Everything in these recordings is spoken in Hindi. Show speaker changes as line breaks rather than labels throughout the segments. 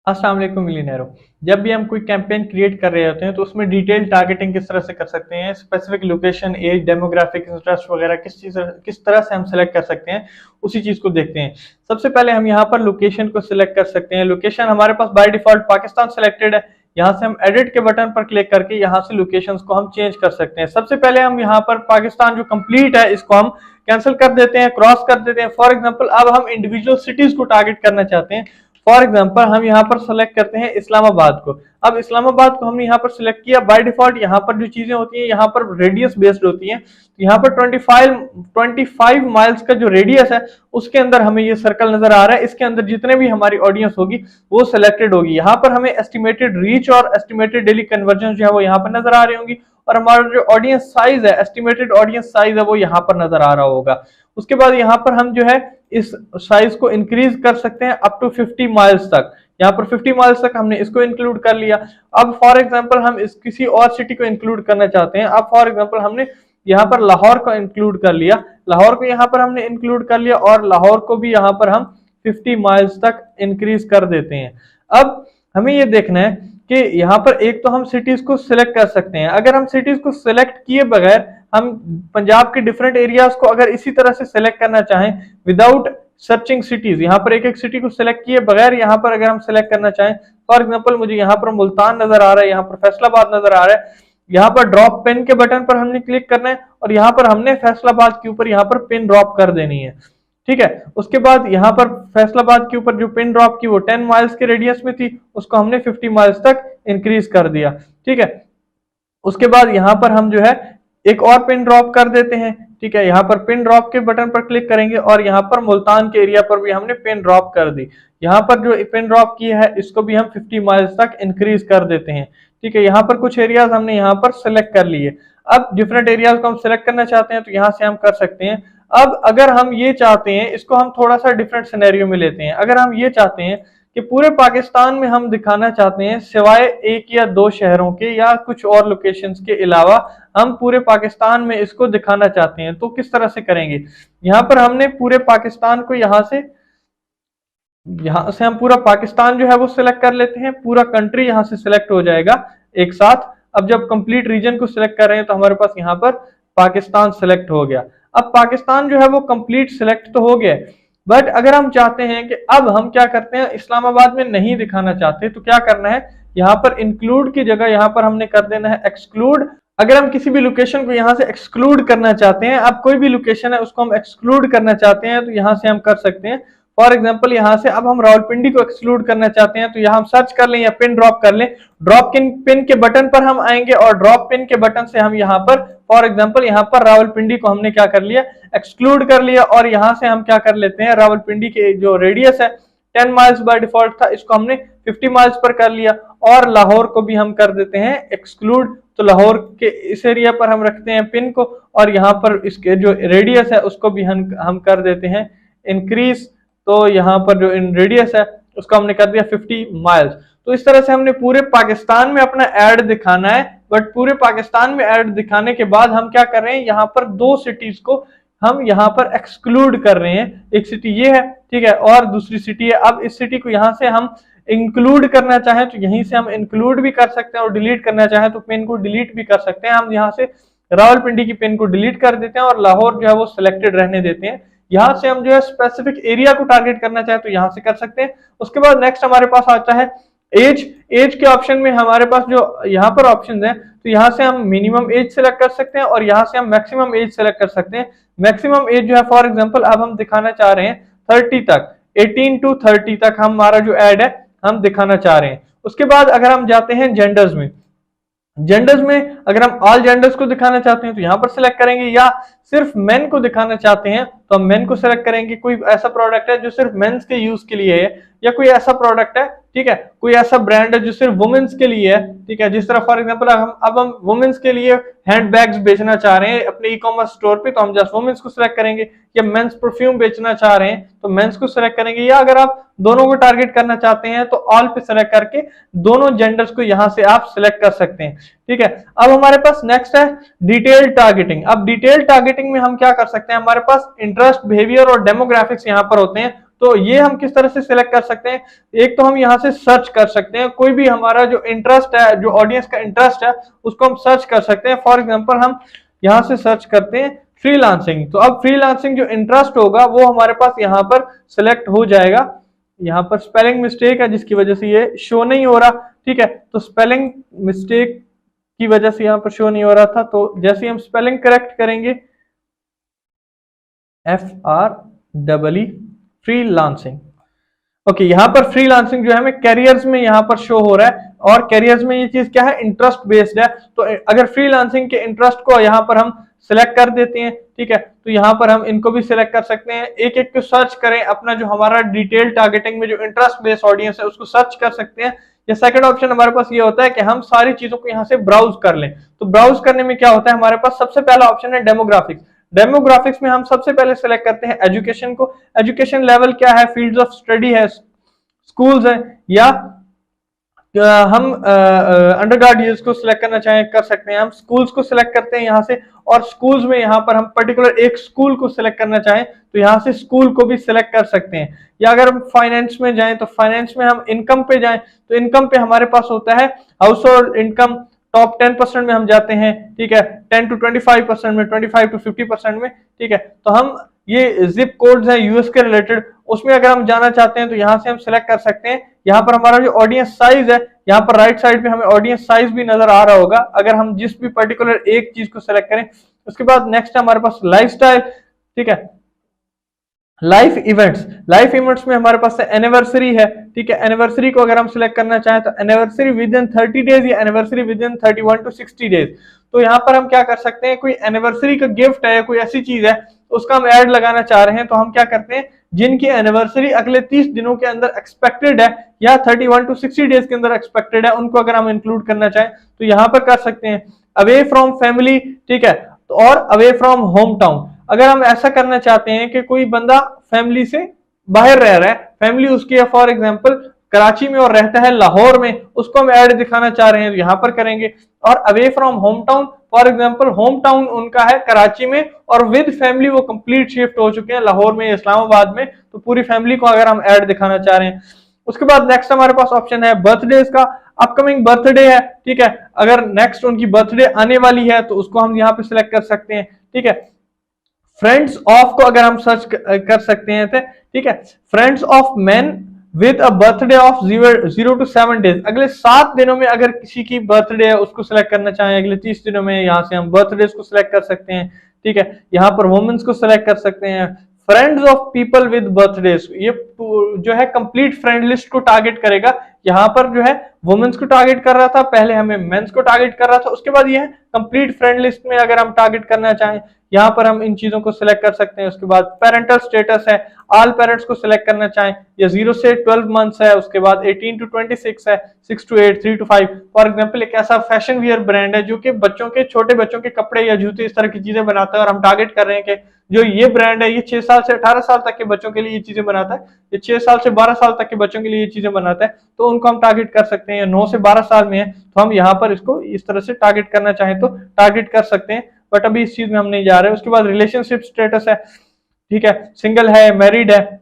अस्सलाम वालेकुम मिलियनेरो। जब भी हम कोई कैंपेन क्रिएट कर रहे होते हैं तो उसमें डिटेल टारगेटिंग किस तरह से कर सकते हैं, specific location, age, demographic, interest वगैरह किस तरह से हम सेलेक्ट कर सकते हैं, उसी चीज को देखते हैं। सबसे पहले हम यहाँ पर लोकेशन को सिलेक्ट कर सकते हैं। लोकेशन हमारे पास बाय डिफॉल्ट पाकिस्तान सेलेक्टेड है। यहाँ से हम एडिट के बटन पर क्लिक करके यहाँ से लोकेशंस को हम चेंज कर सकते हैं। सबसे पहले हम यहाँ पर पाकिस्तान जो कंप्लीट है इसको हम कैंसिल कर देते हैं, क्रॉस कर देते हैं। फॉर एग्जांपल अब हम इंडिविजुअल सिटीज को टारगेट करना चाहते हैं। फॉर एग्जाम्पल हम यहाँ पर सेलेक्ट करते हैं इस्लामाबाद को। अब इस्लामाबाद को हमने यहाँ पर सिलेक्ट किया। बाय डिफॉल्ट यहाँ पर जो चीजें होती हैं यहाँ पर रेडियस बेस्ड होती हैं। तो यहाँ पर 25 माइल्स का जो रेडियस है उसके अंदर हमें ये सर्कल नजर आ रहा है। इसके अंदर जितने भी हमारी ऑडियंस होगी वो सिलेक्टेड होगी। यहाँ पर हमें एस्टिमेटेड रीच और एस्टिमेटेड डेली कन्वर्जन जो है वो यहाँ पर नजर आ रही होंगी, और हमारा जो ऑडियंस साइज है, एस्टिमेटेड ऑडियंस साइज है, वो यहाँ पर नजर आ रहा होगा। उसके बाद यहाँ पर हम जो है इस साइज को इंक्रीज कर सकते हैं अप टू 50 माइल्स तक। यहाँ पर 50 माइल्स तक हमने इसको इंक्लूड कर लिया। अब फॉर एग्जांपल हम इस किसी और सिटी को इंक्लूड करना चाहते हैं। अब फॉर एग्जांपल हमने यहाँ पर लाहौर को इंक्लूड कर लिया। लाहौर को यहाँ पर हमने इंक्लूड कर लिया और लाहौर को भी यहाँ पर हम 50 माइल्स तक इंक्रीज कर देते हैं। अब हमें ये देखना है कि यहाँ पर एक तो हम सिटीज को सिलेक्ट कर सकते हैं। अगर हम सिटीज को सिलेक्ट किए बगैर हम पंजाब के डिफरेंट एरियाज को अगर इसी तरह से सिलेक्ट करना चाहें विदाउट सर्चिंग सिटीज, यहाँ पर एक एक सिटी को सिलेक्ट किए बगैर यहाँ पर अगर हम सिलेक्ट करना चाहें, फॉर एग्जांपल मुझे यहाँ पर मुल्तान नजर आ रहा है, यहाँ पर फैसलाबाद नजर आ रहा है। यहाँ पर ड्रॉप पिन के बटन पर हमने क्लिक करना है और यहाँ पर हमने फैसलाबाद के ऊपर यहाँ पर पिन ड्रॉप कर देनी है। ठीक है। उसके बाद यहाँ पर फैसलाबाद के ऊपर जो पिन ड्रॉप की वो 10 माइल्स के रेडियस में थी, उसको हमने 50 माइल्स तक इंक्रीज कर दिया। ठीक है। उसके बाद यहाँ पर हम जो है एक और पिन ड्रॉप कर देते हैं। ठीक है। यहाँ पर पिन ड्रॉप के बटन पर क्लिक करेंगे और यहाँ पर मुल्तान के एरिया पर भी हमने पिन ड्रॉप कर दी। यहाँ पर जो पिन ड्रॉप की है इसको भी हम 50 माइल्स तक इंक्रीज कर देते हैं। ठीक है। यहाँ पर कुछ एरियाज हमने यहाँ पर सिलेक्ट कर लिए। अब डिफरेंट एरियाज को हम सिलेक्ट करना चाहते हैं तो यहाँ से हम कर सकते हैं। अब अगर हम ये चाहते हैं, इसको हम थोड़ा सा डिफरेंट सिनेरियो में लेते हैं। अगर हम ये चाहते हैं कि पूरे पाकिस्तान में हम दिखाना चाहते हैं सिवाय एक या दो शहरों के या कुछ और लोकेशंस के अलावा हम पूरे पाकिस्तान में इसको दिखाना चाहते हैं, तो किस तरह से करेंगे। यहाँ पर हमने पूरे पाकिस्तान को यहाँ से हम पूरा पाकिस्तान जो है वो सिलेक्ट कर लेते हैं। पूरा कंट्री यहाँ से सिलेक्ट हो जाएगा एक साथ। अब जब कंप्लीट रीजन को सिलेक्ट कर रहे हैं तो हमारे पास यहाँ पर पाकिस्तान सिलेक्ट हो गया। अब पाकिस्तान जो है वो कंप्लीट सिलेक्ट तो हो गया, बट अगर हम चाहते हैं कि अब हम क्या करते हैं, इस्लामाबाद में नहीं दिखाना चाहते, तो क्या करना है, यहाँ पर इंक्लूड की जगह यहाँ पर हमने कर देना है एक्सक्लूड। अगर हम किसी भी लोकेशन को यहाँ से एक्सक्लूड करना चाहते हैं, अब कोई भी लोकेशन है उसको हम एक्सक्लूड करना चाहते हैं तो यहाँ से हम कर सकते हैं। फॉर एग्जाम्पल यहाँ से अब हम रावलपिंडी को एक्सक्लूड करना चाहते हैं तो यहाँ हम सर्च कर लें या पिन ड्रॉप कर लें। ड्रॉप पिन के बटन पर हम आएंगे और ड्रॉप पिन के बटन से हम यहाँ पर फॉर एग्जाम्पल यहाँ पर रावलपिंडी को हमने क्या कर लिया, एक्सक्लूड कर लिया। और यहाँ से हम क्या कर लेते हैं, रावलपिंडी के जो रेडियस है 10 माइल्स बाय डिफॉल्ट था, इसको हमने 50 माइल्स पर कर लिया। और लाहौर को भी हम कर देते हैं एक्सक्लूड। तो लाहौर के इस एरिया पर हम रखते हैं पिन को और यहाँ पर इसके जो रेडियस है उसको भी हम कर देते हैं इंक्रीज। तो यहाँ पर जो रेडियस है उसको हमने कर दिया 50 माइल्स। तो इस तरह से हमने पूरे पाकिस्तान में अपना एड दिखाना है। बट पूरे पाकिस्तान में एड दिखाने के बाद हम क्या कर रहे हैं, यहाँ पर दो सिटीज को हम यहाँ पर एक्सक्लूड कर रहे हैं। एक सिटी ये है, ठीक है, और दूसरी सिटी है। अब इस सिटी को यहाँ से हम इंक्लूड करना चाहें तो यहीं से हम इंक्लूड भी कर सकते हैं और डिलीट करना चाहें तो पिन को डिलीट भी कर सकते हैं। हम यहाँ से रावलपिंडी की पिन को डिलीट कर देते हैं और लाहौर जो है वो सिलेक्टेड रहने देते हैं। यहाँ से हम जो है स्पेसिफिक एरिया को टारगेट करना चाहें तो यहाँ से कर सकते हैं। उसके बाद नेक्स्ट हमारे पास आता है एज के ऑप्शन में हमारे पास जो यहाँ पर ऑप्शन है, तो यहाँ से हम मिनिमम एज सेलेक्ट कर सकते हैं और यहाँ से हम मैक्सिमम एज सेलेक्ट कर सकते हैं। मैक्सिमम एज जो है फॉर एग्जांपल अब हम दिखाना चाह रहे हैं 30 तक, 18 to 30 तक हमारा जो एड है हम दिखाना चाह रहे हैं। उसके बाद अगर हम जाते हैं जेंडर्स में अगर हम ऑल जेंडर्स को दिखाना चाहते हैं तो यहाँ पर सिलेक्ट करेंगे, या सिर्फ मेन को दिखाना चाहते हैं तो हम मेन को सिलेक्ट करेंग। कोई ऐसा प्रोडक्ट है जो सिर्फ मेंस के यूज के लिए है, या कोई ऐसा प्रोडक्ट है, ठीक है, कोई ऐसा ब्रांड है जो सिर्फ वुमेन्स के लिए है, ठीक है, जिस तरह फॉर एग्जांपल हम वुमेन्स के लिए हैंड बैग्स बेचना चाह रहे हैं अपने ई-कॉमर्स स्टोर पे तो हम जस्ट वुमेन्स को सिलेक्ट करेंगे। या मेंस परफ्यूम बेचना चाह रहे हैं तो मेंस को सिलेक्ट करेंगे। या अगर आप दोनों को टारगेट करना चाहते हैं तो ऑल पे सिलेक्ट करके दोनों जेंडर्स को यहां से आप सिलेक्ट कर सकते हैं। ठीक है। अब हमारे पास नेक्स्ट है डिटेल टारगेटिंग। अब डिटेल टारगेटिंग में हम क्या कर सकते हैं, हमारे पास इंटरेस्ट, बिहेवियर और डेमोग्राफिक्स यहाँ पर होते हैं। तो ये हम किस तरह से सिलेक्ट कर सकते हैं? एक तो हम यहाँ से सर्च कर सकते हैं, कोई भी हमारा जो इंटरेस्ट है, जो ऑडियंस का इंटरेस्ट है, उसको हम सर्च कर सकते हैं। फॉर एग्जाम्पल हम यहाँ से सर्च करते हैं फ्रीलांसिंग, तो अब फ्रीलांसिंग जो इंटरेस्ट होगा वो हमारे पास यहाँ पर सिलेक्ट हो जाएगा। यहाँ पर स्पेलिंग मिस्टेक है जिसकी वजह से ये शो नहीं हो रहा, ठीक है, तो स्पेलिंग मिस्टेक की वजह से यहाँ पर शो नहीं हो रहा था। तो जैसे हम स्पेलिंग करेक्ट करेंगे, FREE फ्रीलांसिंग, ओके, यहाँ पर फ्रीलांसिंग जो है हमें कैरियर्स में यहाँ पर शो हो रहा है, और कैरियर्स में ये चीज क्या है, इंटरेस्ट बेस्ड है। तो अगर फ्रीलांसिंग के इंटरेस्ट को यहाँ पर हम सिलेक्ट कर देते हैं, ठीक है, तो यहाँ पर हम इनको भी सिलेक्ट कर सकते हैं। एक एक को सर्च करें, अपना जो हमारा डिटेल टारगेटिंग में जो इंटरेस्ट बेस्ड ऑडियंस है उसको सर्च कर सकते हैं। या सेकंड ऑप्शन हमारे पास ये होता है कि हम सारी चीजों को यहाँ से ब्राउज कर लें। तो ब्राउज करने में क्या होता है, हमारे पास सबसे पहला ऑप्शन है डेमोग्राफिक्स। डेमोग्राफिक्स में हम सबसे पहले सिलेक्ट करते हैं एजुकेशन को। एजुकेशन लेवल क्या है, फील्ड्स ऑफ स्टडी है, स्कूल्स है, या हम अंडरग्रेजुएट्स को सिलेक्ट करना चाहें कर सकते हैं। हम स्कूल्स को सिलेक्ट करते हैं यहाँ से, और स्कूल्स में यहाँ पर हम पर्टिकुलर एक स्कूल को सिलेक्ट करना चाहें तो यहाँ से स्कूल को भी सिलेक्ट कर सकते हैं। या अगर हम फाइनेंस में जाएं तो फाइनेंस में हम इनकम पे जाएं तो इनकम पे हमारे पास होता है हाउस होल्ड इनकम, टॉप 10% में हम जाते हैं, ठीक है, 10 to 25% में, 25 to 50% में, ठीक है। तो हम ये जिप कोड्स हैं यूएस के रिलेटेड, उसमें अगर हम जाना चाहते हैं तो यहाँ से हम सिलेक्ट कर सकते हैं। यहाँ पर हमारा जो ऑडियंस साइज है, यहाँ पर राइट साइड पे हमें ऑडियंस साइज भी नजर आ रहा होगा अगर हम जिस भी पर्टिकुलर एक चीज को सिलेक्ट करें। उसके बाद नेक्स्ट हमारे पास लाइफस्टाइल, ठीक है, लाइफ इवेंट्स। लाइफ इवेंट्स में हमारे पास एनिवर्सरी है, ठीक है, एनिवर्सरी को अगर हम सिलेक्ट करना चाहें तो एनिवर्सरी विद इन 30 डेज या anniversary with in 31 to 60 days. तो यहाँ पर हम क्या कर सकते हैं, कोई एनिवर्सरी का गिफ्ट है, कोई ऐसी चीज है उसका हम ऐड लगाना चाह रहे हैं, तो हम क्या करते हैं, जिनकी एनिवर्सरी अगले 30 दिनों के अंदर एक्सपेक्टेड है या 31 to 60 डेज के अंदर एक्सपेक्टेड है, उनको अगर हम इंक्लूड करना चाहें तो यहाँ पर कर सकते हैं। अवे फ्रॉम फैमिली, ठीक है, तो और अवे फ्रॉम होम टाउन। अगर हम ऐसा करना चाहते हैं कि कोई बंदा फैमिली से बाहर रह रहा है, फैमिली उसकी है फॉर एग्जांपल कराची में और रहता है लाहौर में, उसको हम ऐड दिखाना चाह रहे हैं तो यहाँ पर करेंगे। और away from home town, for example home town उनका है कराची में और विद फैमिली वो कंप्लीट शिफ्ट हो चुके हैं लाहौर में, इस्लामाबाद में, तो पूरी फैमिली को अगर हम ऐड दिखाना चाह रहे हैं। उसके बाद नेक्स्ट हमारे पास ऑप्शन है बर्थडेज का। अपकमिंग बर्थडे है, ठीक है, अगर नेक्स्ट उनकी बर्थडे आने वाली है तो उसको हम यहाँ पे सिलेक्ट कर सकते हैं, ठीक है। फ्रेंड्स ऑफ को अगर हम सर्च कर सकते हैं, ठीक है, friends of man with a birthday of 0 to 7 days. अगले 7 दिनों में अगर किसी की बर्थडे है उसको सिलेक्ट करना चाहें, अगले 30 दिनों में, यहाँ से हम बर्थडेज को सिलेक्ट कर सकते हैं, ठीक है। यहाँ पर वुमेन्स को सिलेक्ट कर सकते हैं। Friends of people with birthdays, ये जो है कंप्लीट फ्रेंड लिस्ट को टारगेट करेगा। यहाँ पर जो है वुमेन्स को टारगेट कर रहा था, पहले हमें मेंस को टारगेट कर रहा था, उसके बाद ये है कंप्लीट फ्रेंड लिस्ट में अगर हम टारगेट करना चाहें, यहाँ पर हम इन चीजों को सिलेक्ट कर सकते हैं। उसके बाद पेरेंटल स्टेटस है, ऑल पेरेंट्स को सिलेक्ट करना चाहें, या 0 से 12 मंथ्स है, उसके बाद 18 to 26 है, 6 to 8, 3 to 5। फॉर एग्जांपल एक ऐसा फैशन वियर ब्रांड है जो कि बच्चों के, छोटे बच्चों के कपड़े या जूते इस तरह की चीजें बनाता है, और हम टारगेट कर रहे हैं कि जो ये ब्रांड है ये 6 साल से 18 साल तक के बच्चों के लिए ये चीजें बनाता है, ये 6 साल से 12 साल तक के बच्चों के लिए ये चीजें बनाता है, तो उनको हम टारगेट कर सकते हैं। 9 से 12 साल में है तो हम यहाँ पर इसको इस तरह से टारगेट करना चाहें तो टारगेट कर सकते हैं, बट अभी इस चीज में हम नहीं जा रहे। उसके बाद रिलेशनशिप स्टेटस है, ठीक है, सिंगल है, मैरिड है।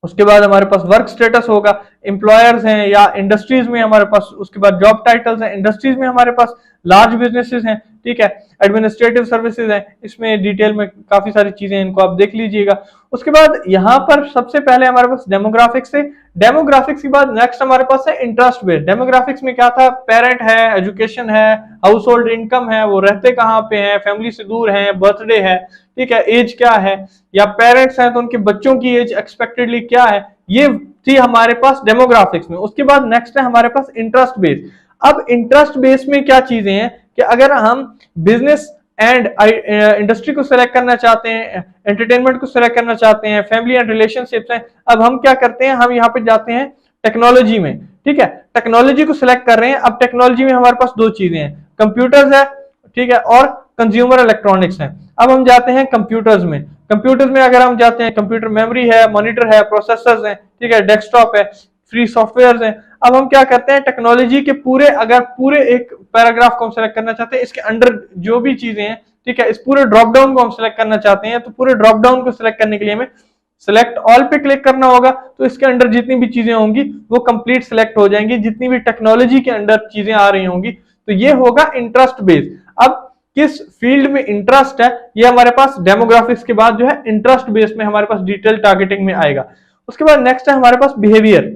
उसके बाद हमारे पास वर्क स्टेटस होगा, एम्प्लॉयर्स हैं या इंडस्ट्रीज में हमारे पास। उसके बाद जॉब टाइटल्स हैं, इंडस्ट्रीज में हमारे पास लार्ज बिजनेसेस हैं, ठीक है, एडमिनिस्ट्रेटिव सर्विसेज हैं, इसमें डिटेल में काफी सारी चीजें, इनको आप देख लीजिएगा। उसके बाद यहाँ पर सबसे पहले हमारे पास डेमोग्राफिक्स है। डेमोग्राफिक्स के बाद नेक्स्ट हमारे पास है इंटरेस्ट बेस्ड। डेमोग्राफिक्स में क्या था, पेरेंट है, एजुकेशन है, हाउस होल्ड इनकम है, वो रहते कहाँ पे हैं, फैमिली से दूर है, बर्थडे है, ठीक है, एज क्या है, या पेरेंट्स हैं तो उनके बच्चों की एज एक्सपेक्टेडली क्या है, ये थी हमारे पास डेमोग्राफिक्स में। उसके बाद नेक्स्ट है हमारे पास इंटरेस्ट बेस्ड। अब इंटरेस्ट बेस्ड में क्या चीजें हैं कि अगर हम बिजनेस एंड इंडस्ट्री को सिलेक्ट करना चाहते हैं, एंटरटेनमेंट को सिलेक्ट करना चाहते हैं, फैमिली एंड रिलेशनशिप्स हैं, अब हम क्या करते हैं, हम यहाँ पे जाते हैं टेक्नोलॉजी में, ठीक है, टेक्नोलॉजी को सिलेक्ट कर रहे हैं। अब टेक्नोलॉजी में हमारे पास दो चीजें हैं, कंप्यूटर्स है, ठीक है, और कंज्यूमर इलेक्ट्रॉनिक्स है। अब हम जाते हैं कंप्यूटर्स में। कंप्यूटर्स में अगर हम जाते हैं, कंप्यूटर मेमोरी है, मॉनिटर है, प्रोसेसर्स हैं, ठीक है, डेस्कटॉप है, फ्री सॉफ्टवेयर हैं। अब हम क्या करते हैं, टेक्नोलॉजी के पूरे, अगर पूरे एक पैराग्राफ को हम सिलेक्ट करना चाहते हैं, इसके अंडर जो भी चीजें हैं, ठीक है, इस पूरे ड्रॉप डाउन को हम सिलेक्ट करना चाहते हैं, तो पूरे ड्रॉप डाउन को सिलेक्ट करने के लिए हमें सिलेक्ट ऑल पे क्लिक करना होगा, तो इसके अंदर जितनी भी चीजें होंगी वो कंप्लीट सिलेक्ट हो जाएंगी, जितनी भी टेक्नोलॉजी के अंदर चीजें आ रही होंगी। तो ये होगा इंटरेस्ट बेस्ड। अब किस फील्ड में इंटरेस्ट है, ये हमारे पास डेमोग्राफिक्स के बाद जो है इंटरेस्ट बेस्ड में हमारे पास डिटेल टारगेटिंग में आएगा। उसके बाद नेक्स्ट है हमारे पास बिहेवियर।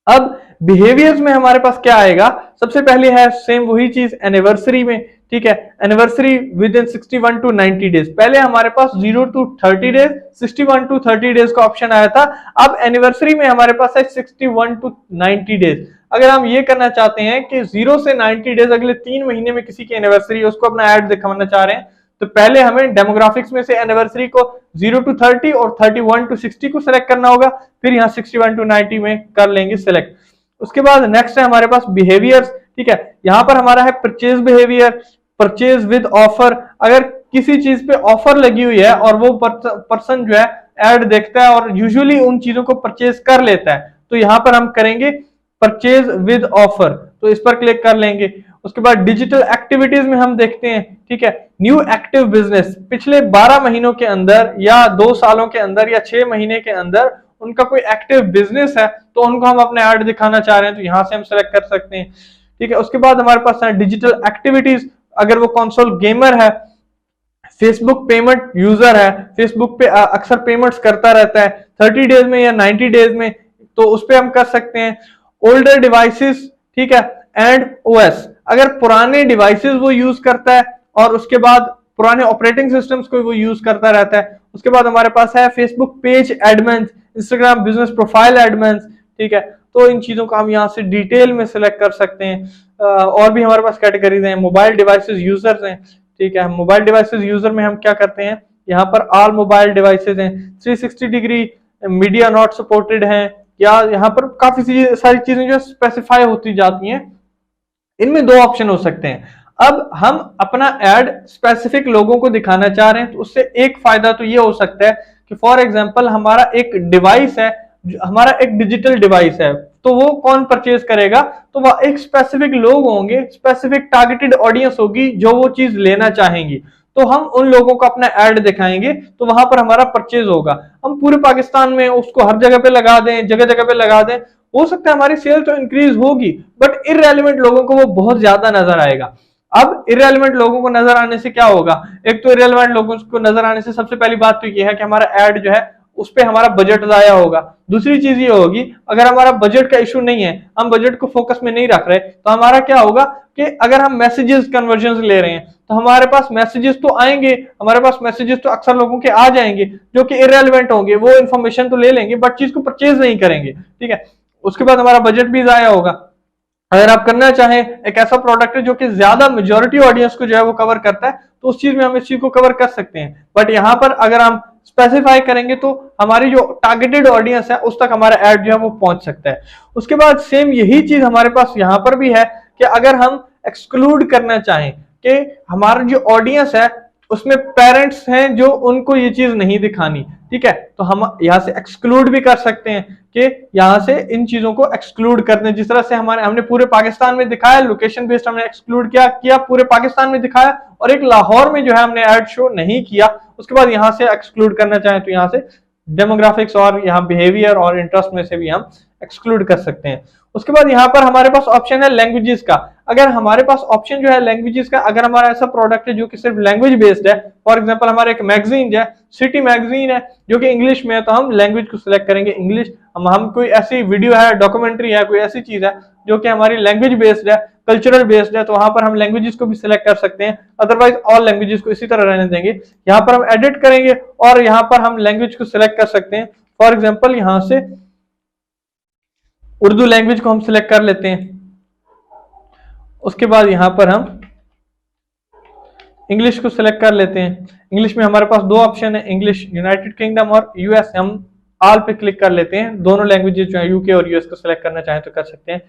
अब बिहेवियर्स में हमारे पास क्या आएगा, सबसे पहले है सेम वही चीज एनिवर्सरी में, ठीक है, anniversary within 61 to 90 days. पहले हमारे पास 0 टू 30 डेज, 61 टू 30 डेज का ऑप्शन आया था। अब एनिवर्सरी में हमारे पास है 61 टू 90 डेज। अगर हम ये करना चाहते हैं कि 0 से 90 डेज अगले 3 महीने में किसी की एनिवर्सरी है, उसको अपना ऐड दिखाना चाह रहे हैं, तो पहले हमें डेमोग्राफिक्स में से एनिवर्सरी को 0 टू 30 और 31 टू 60 को सिलेक्ट करना होगा, फिर यहाँ 61 टू 90 में कर लेंगे सिलेक्ट। उसके बाद नेक्स्ट है हमारे पास बिहेवियर्स, ठीक है, यहाँ पर हमारा है purchase behaviour, purchase with offer. अगर किसी चीज पे ऑफर लगी हुई है और वो पर्सन जो है ऐड देखता है और यूजुअली उन चीजों को परचेज कर लेता है, तो यहाँ पर हम करेंगे परचेज विद ऑफर, तो इस पर क्लिक कर लेंगे। उसके बाद डिजिटल एक्टिविटीज में हम देखते हैं, ठीक है, न्यू एक्टिव बिजनेस, पिछले 12 महीनों के अंदर या 2 सालों के अंदर या 6 महीने के अंदर उनका कोई एक्टिव बिजनेस है, तो उनको हम अपने ऐड दिखाना चाह रहे हैं, तो यहां से हम सेलेक्ट कर सकते हैं, ठीक है। उसके बाद हमारे पास है डिजिटल एक्टिविटीज। अगर वो कंसोल गेमर है, फेसबुक पेमेंट यूजर है, फेसबुक पे अक्सर पेमेंट्स करता रहता है 30 डेज में या 90 डेज में, तो उस पर हम कर सकते हैं। ओल्डर डिवाइसेस, ठीक है, एंड ओएस, अगर पुराने डिवाइसेस वो यूज करता है और उसके बाद पुराने ऑपरेटिंग सिस्टम्स को वो यूज करता रहता है। उसके बाद हमारे पास है Facebook page admins, Instagram business profile admins, ठीक है, तो इन चीजों को हम यहाँ से डिटेल में सिलेक्ट कर सकते हैं। और भी हमारे पास कैटेगरीज हैं, मोबाइल डिवाइसेस यूजर्स हैं, ठीक है, मोबाइल डिवाइसेस यूजर में हम क्या करते हैं, यहाँ पर ऑल मोबाइल डिवाइसेस हैं, 360 डिग्री मीडिया नॉट सपोर्टेड हैं, या यहाँ पर काफी सारी चीजें जो स्पेसिफाई होती जाती हैं। इनमें 2 ऑप्शन हो सकते हैं। अब हम अपना ऐड स्पेसिफिक लोगों को दिखाना चाह रहे हैं, तो उससे एक फायदा तो ये हो सकता है कि फॉर एग्जांपल हमारा एक डिवाइस है, हमारा एक डिजिटल डिवाइस है, तो वो कौन परचेज करेगा, तो वह एक स्पेसिफिक लोग होंगे, स्पेसिफिक टारगेटेड ऑडियंस होगी जो वो चीज लेना चाहेंगी, तो हम उन लोगों को अपना ऐड दिखाएंगे, तो वहां पर हमारा परचेज होगा। हम पूरे पाकिस्तान में उसको हर जगह पे लगा दें, जगह जगह पे लगा दें, हो सकता है हमारी सेल तो इंक्रीज होगी, बट इररेलेवेंट लोगों को वो बहुत ज्यादा नजर आएगा। अब इररेलेवेंट लोगों को नजर आने से क्या होगा, एक तो इररेलेवेंट लोगों को नजर आने से सबसे पहली बात तो ये है कि हमारा ऐड जो है उस पर हमारा बजट जाया होगा। दूसरी चीज ये होगी, अगर हमारा बजट का इशू नहीं है, हम बजट को फोकस में नहीं रख रहे, तो हमारा क्या होगा कि अगर हम मैसेजेस कन्वर्जन ले रहे हैं, तो हमारे पास मैसेजेस तो आएंगे, हमारे पास मैसेजेस तो अक्सर लोगों के आ जाएंगे जो कि इररेलेवेंट होंगे, वो इन्फॉर्मेशन तो ले लेंगे बट चीज को परचेज नहीं करेंगे, ठीक है। उसके बाद हमारा बजट भी जाया होगा। अगर आप करना चाहें एक ऐसा प्रोडक्ट है जो कि ज्यादा मेजॉरिटी ऑडियंस को जो है वो कवर करता है, तो उस चीज में हम इस चीज को कवर कर सकते हैं, बट यहाँ पर अगर हम स्पेसिफाई करेंगे तो हमारी जो टारगेटेड ऑडियंस है उस तक हमारा ऐड जो है वो पहुंच सकता है। उसके बाद सेम यही चीज हमारे पास यहाँ पर भी है कि अगर हम एक्सक्लूड करना चाहें कि हमारा जो ऑडियंस है उसमें पेरेंट्स हैं जो उनको ये चीज नहीं दिखानी, ठीक है, तो हम यहाँ से एक्सक्लूड भी कर सकते हैं कि यहाँ से इन चीजों को एक्सक्लूड कर दें। जिस तरह से हमने पूरे पाकिस्तान में दिखाया, लोकेशन बेस्ड हमने एक्सक्लूड किया पूरे पाकिस्तान में दिखाया, और एक लाहौर में जो है हमने ऐड शो नहीं किया। उसके बाद यहाँ से एक्सक्लूड करना चाहें तो यहाँ से डेमोग्राफिक्स और यहाँ बिहेवियर और इंटरेस्ट में से भी हम एक्सक्लूड कर सकते हैं। उसके बाद यहाँ पर हमारे पास ऑप्शन है लैंग्वेजेस का। अगर हमारे पास ऑप्शन जो है लैंग्वेजेस का, अगर हमारा ऐसा प्रोडक्ट है जो कि सिर्फ लैंग्वेज बेस्ड है, फॉर एग्जांपल हमारा एक मैगजीन है, सिटी मैगजीन है जो कि इंग्लिश में है, तो हम लैंग्वेज को सिलेक्ट करेंगे इंग्लिश। हम कोई ऐसी वीडियो है, डॉक्यूमेंट्री है, कोई ऐसी चीज है जो कि हमारी लैंग्वेज बेस्ड है, कल्चरल बेस्ड है, तो वहां पर हम लैंग्वेजेस को भी सिलेक्ट कर सकते हैं। अदरवाइज ऑल लैंग्वेजेस को इसी तरह रहने देंगे। यहाँ पर हम एडिट करेंगे और यहाँ पर हम लैंग्वेज को सिलेक्ट कर सकते हैं। फॉर एग्जाम्पल यहाँ से उर्दू लैंग्वेज को हम सिलेक्ट कर लेते हैं। उसके बाद यहाँ पर हम इंग्लिश को सिलेक्ट कर लेते हैं। इंग्लिश में हमारे पास 2 ऑप्शन है, इंग्लिश यूनाइटेड किंगडम और यूएस। हम ऑल पे क्लिक कर लेते हैं। दोनों लैंग्वेजेस जो है यूके और यूएस को सिलेक्ट करना चाहें तो कर सकते हैं।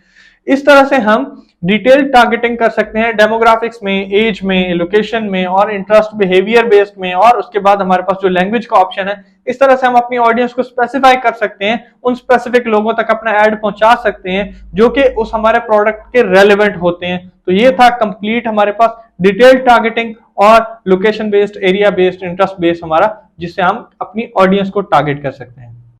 इस तरह से हम डिटेल टारगेटिंग कर सकते हैं डेमोग्राफिक्स में, एज में, लोकेशन में और इंटरेस्ट बिहेवियर बेस्ड में। और उसके बाद हमारे पास जो लैंग्वेज का ऑप्शन है, इस तरह से हम अपनी ऑडियंस को स्पेसिफाई कर सकते हैं, उन स्पेसिफिक लोगों तक अपना ऐड पहुंचा सकते हैं जो कि उस हमारे प्रोडक्ट के रेलेवेंट होते हैं। तो ये था कंप्लीट हमारे पास डिटेल टारगेटिंग और location based, area based, interest based हमारा जिससे हम अपनी ऑडियंस को टारगेट कर सकते हैं।